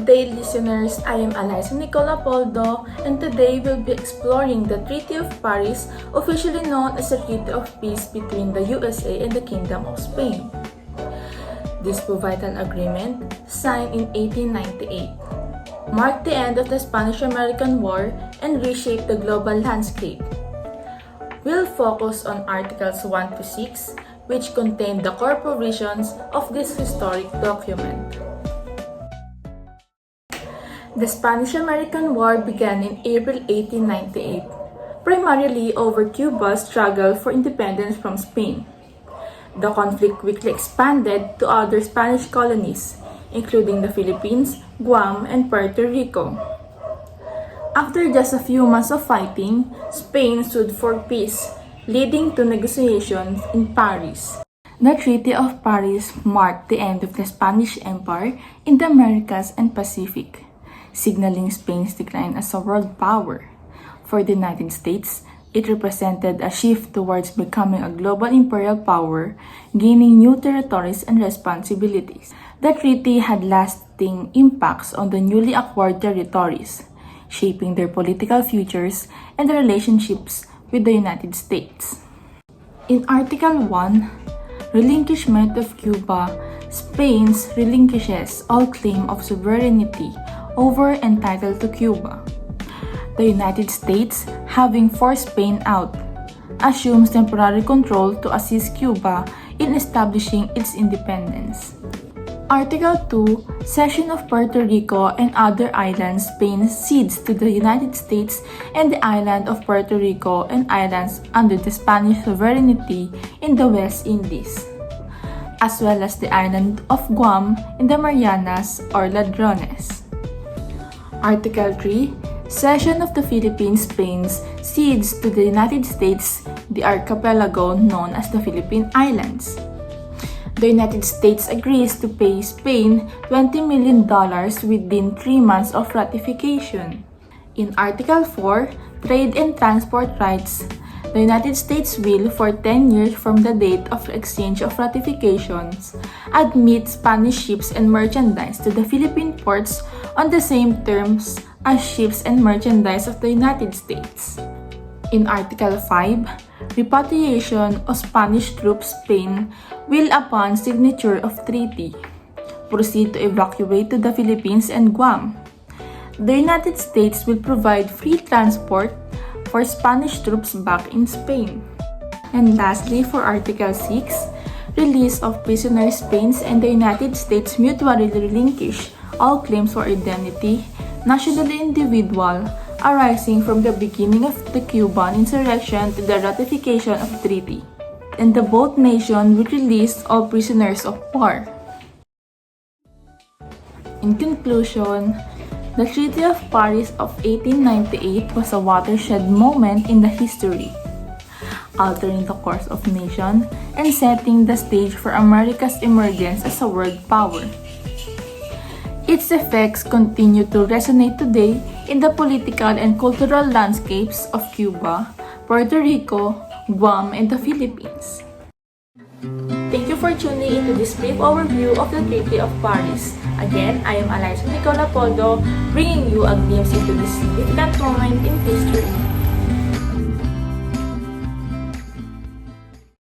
day, listeners. I am Eliza Nicola Poldo, and today we'll be exploring the Treaty of Paris, officially known as the Treaty of Peace between the USA and the Kingdom of Spain. This pivotal agreement, signed in 1898, marked the end of the Spanish-American War and reshaped the global landscape. We'll focus on Articles 1 to 6, which contain the core provisions of this historic document. The Spanish-American War began in April 1898, primarily over Cuba's struggle for independence from Spain. The conflict quickly expanded to other Spanish colonies, including the Philippines, Guam, and Puerto Rico. After just a few months of fighting, Spain sued for peace, leading to negotiations in Paris. The Treaty of Paris marked the end of the Spanish Empire in the Americas and Pacific, signaling Spain's decline as a world power. For the United States, it represented a shift towards becoming a global imperial power, gaining new territories and responsibilities. The treaty had lasting impacts on the newly acquired territories, shaping their political futures and their relationships with the United States. In Article 1, Relinquishment of Cuba, Spain relinquishes all claim of sovereignty over and title to Cuba. The United States, having forced Spain out, assumes temporary control to assist Cuba in establishing its independence. Article 2, Cession of Puerto Rico and other islands, Spain cedes to the United States and the island of Puerto Rico and islands under the Spanish sovereignty in the West Indies, as well as the island of Guam in the Marianas or Ladrones. Article 3, Cession of the Philippines, Spain cedes to the United States the archipelago known as the Philippine Islands. The United States agrees to pay Spain $20 million within 3 months of ratification. In Article 4, Trade and Transport Rights, the United States will, for 10 years from the date of exchange of ratifications, admit Spanish ships and merchandise to the Philippine ports on the same terms as ships and merchandise of the United States. In Article 5, repatriation of Spanish troops, Spain will, upon signature of treaty, proceed to evacuate to the Philippines and Guam. The United States will provide free transport for Spanish troops back in Spain. And lastly, for Article 6, release of prisoners, Spain and the United States mutually relinquish all claims for indemnity, national and individual, arising from the beginning of the Cuban insurrection to the ratification of the treaty, and the both nations will release all prisoners of war. In conclusion, the Treaty of Paris of 1898 was a watershed moment in the history, altering the course of nations and setting the stage for America's emergence as a world power. Its effects continue to resonate today in the political and cultural landscapes of Cuba, Puerto Rico, Guam, and the Philippines. Thank you for tuning into this brief overview of the Treaty of Paris. Again, I am Eliza Nicola Poldo, bringing you a glimpse into this significant moment in history.